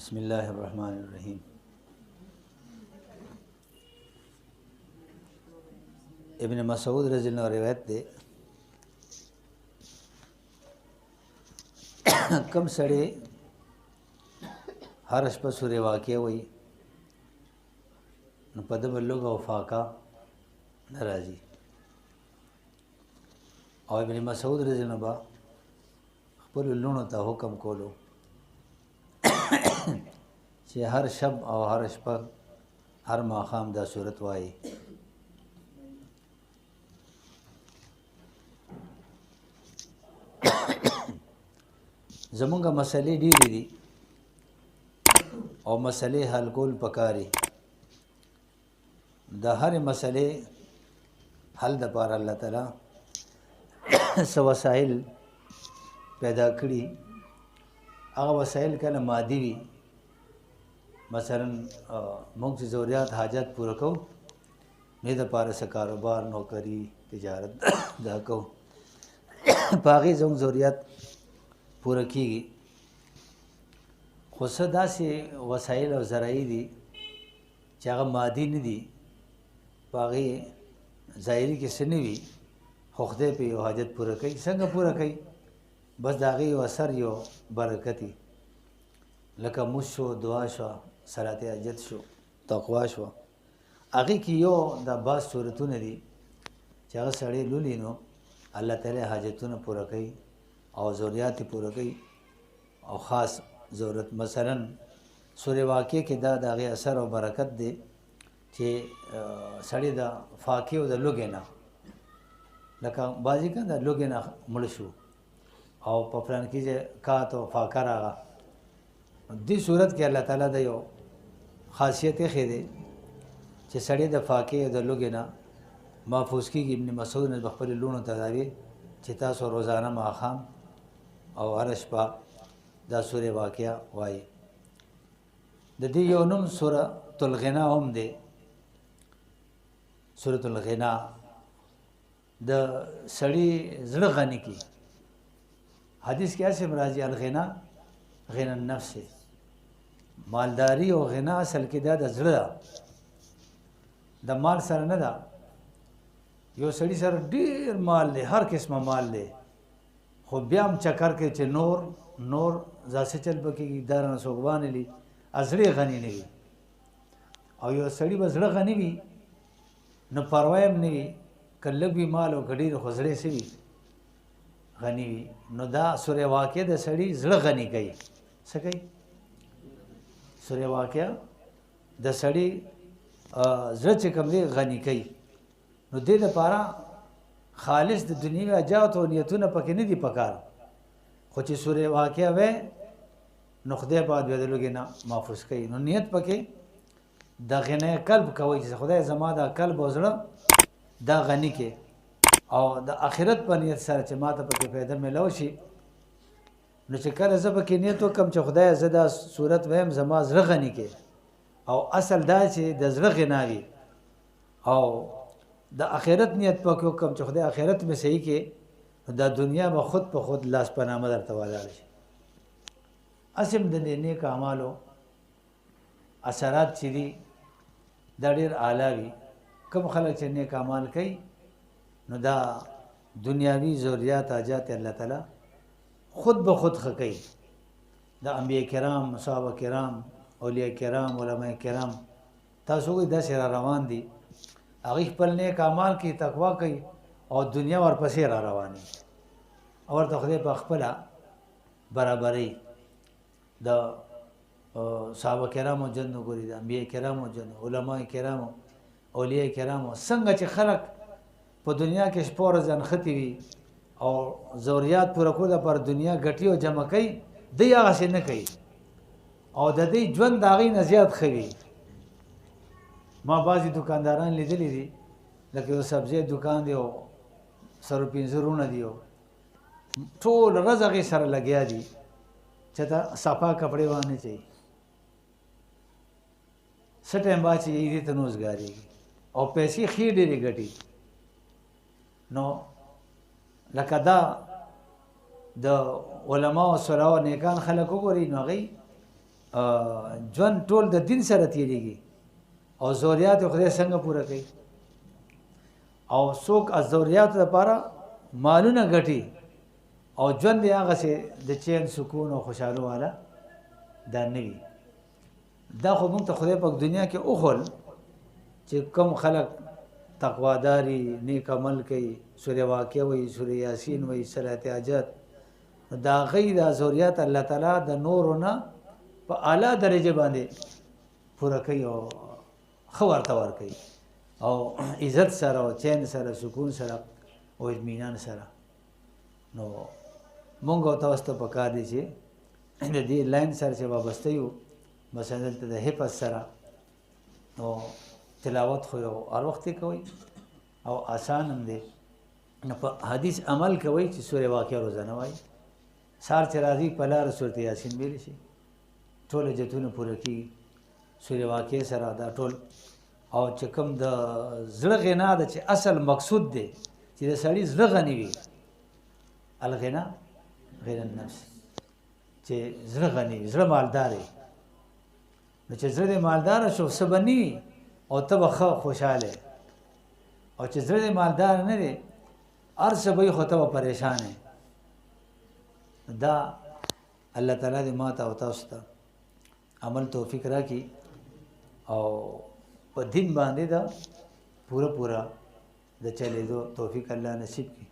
بسم الله الرحمن الرحیم. ابن مسعود رضی اللہ عنہ روایت ده کم سړی هر شپه سورې واقع وي نو په دې بلوغ او فاقه ناراضي. او ابن مسعود رضی اللہ عنہ خپل لونو ته حکم کولو چې هر شب او هر شپه هر ماښام دا صورت وایي. زمونږ مسلې ډېرې دي او مسلې حل کول پکاري. د هرې مسلې حل دپاره الله تعالی څه وسایل پیدا کړي. هغه وسایل کله مادي وي، مثلا موږ چې ضروریات حاجت پوره کوو نه دپاره څه کاروبار نوکري تجارت دا کوو په هغې زموږ ضروریات پوره کیږي. خو څه داسې وسایل او ذرایع دي چې هغه مادي نه دي، په هغې ظاهري کې څه نه وي، خو خدای پې یو حاجت پوره کوي. څنګه پوره کوي؟ بس د هغې یو اثر یو برکت وي، لکه مونځ شو، دعا شوه، صلات حاجت شو، تقوا شوه. هغې کې یو دا بعض صورتونه دي چې هغه سړی لولي نو الله تعالی حاجتونه پوره کوي او ضروریات یې پوره کوي. او خاص ضرورت مثلا سورې واقع کې دا د هغې اثر او برکت دی چې سړی د فاقې او د لوږې نه، لکه بعضې که د لوږې نه مړه شو او په فلانکي ځای کات او فاقه راغه. دې صورت کې الله تعالی د یو خاصیت ایښی دی چې سړی د فاقې او د لوږې نه محفوظ کېږي. ابن مسعود نه خپلې لوڼو ته دا وی چې تاسو روزانه ماښام او هره شپه دا سورې واقعه وایي. د دې یو نوم سورۃ الغنا هم دی. سورۃ الغنا د سړي زړه غني کی. حدیث کې اسم راځي الغنا غنا النفس. مالداری او غنا اصل کې دا د زړه د مال سره نه ده. یو سړي سره ډېر مال دی، هر قسمه مال دی، خو بیا هم چکر کوي چې نور ځاسې چل پکېږي، دا رانه څوک وانهلي، زړه غني نه وي. او یو سړي به زړه غني وي نو پروا هم نه وي، که لږ وي مال او که ډېر، خو زړه څه وي؟ غني وي. نو دا سورې واقع د سړي زړه غني کوي. څه کوي؟ سورې واقع د سړي زړه چې کوم دی غني کوي. نو دې لپاره خالص د دنیوي حاجات او نیتونه پکې نه دي پکار، خو چې سورې واقع وی نو خدای پاک بیا د لوږې نه محفوظ کوي. نو نیت پکې د غنی قلب کوي چې خدای زما دا قلب او زړه دا غني کې، او د آخرت په نیت سره چې ما ته پکې فایده میلاو شي. نو چې کله زه پکې نیت وکړم چې خدای زه دا صورت ویم زما زړه غني کې، او اصل دا چې د زړه غنا وي، او د آخرت نیت پکې وکړم چې خدای آخرت مې صحیح کې، دا دنیا به خود په خود لاس په نامه درته ولاړ شي. اسم د دې نیک اعمالو اثرات چې دي دا ډېر اعلی وي. کوم خلک چې نیک اعمال کوي نو دا دنیاوي ضروریات حاجات الله تعالی خود به خود ښه کوي. د انبیاء کرام، صحابه کرام، اولیاء کرام، علماء کرام، تاسو وایي داسې را روان دي، هغوی خپل نیک اعمال کوي، تقوا کوي، او دنیا ورپسې را رواني، او ورته خدای په خپله برابرۍ. د صحابه کرامو جنت وګورئ، د انبیاء کرامو جنت، علماء کرامو، اولیاء کرامو، څنګه چې خلک په دنیا کې شپه ورځ نښتي وي او ضروریات پوره کولو لپاره دنیا ګټي او جمع کوي، دی هغسې نه کوي، او د دې ژوند د هغې نه زیات ښه وي. ما بعضې دکانداران لیدلی دي، لکه یو سبزی دکان دی او سرو پنځه رونه دي، او ټول ورځ هغې سره لګیا دي چې ته صفا کپړې وانه چي، څه ټایم بعد چې دې ته نو وزګارېږي او پیسې ښې ډېرې ګټي. نو لکه دا د علماء او صلاح او نیکان خلک وګورئ، نو هغوی ژوند ټول د دین سره تیریږي او ضرورت یې خدای څنګه پوره کوي او څوک ضرورت لپاره مالونه ګټي او ژوند یې هغسې د چین سکون او خوشحالو والا دا نه وي دا خو موږ ته خدای پاک دنیا کې وښول چې کوم خلک تقواداري نیک عمل کوي سوره واقعه وایي سوره یاسین وایي صلات حاجت دا هغوی دا ضرورت الله تعالی د نورو نه په اعلی درجه باندې پوره کوي او ښه ورته ورکوي او عزت سره او چین سره سکون سره او اطمینان سره نو مونږ او تاسو ته پکار دي چې د دې لاین سره چې وابسته یو مثلا دلته د حفظ سره نو تلاوت خو یو هر وخت کوي او آسان هم دی نو په حدیث عمل کوي چې سوره واقعه روزانه وایي سار چې راځي په لاره سورت یاسین ویلی شي ټول حاجتونه پوره کېږي سوره واقعه سره دا ټول او چې کوم د زړه غنا ده چې اصل مقصود دی چې د سړي زړه غني وي الغنا غیر النفس چې زړه غني زړه مالدار وي نو چې زړه مالدار شو څه بني او ته به ښه خوشحاله او چې زړه مالدار نه دی هر څه به خو ته به پریشان یې دا الله تعالی دې ما ته او تاسو ته عمل توفیق راکړي او په دین باندې دا پورا د چلېدو توفیق الله نصیب کړي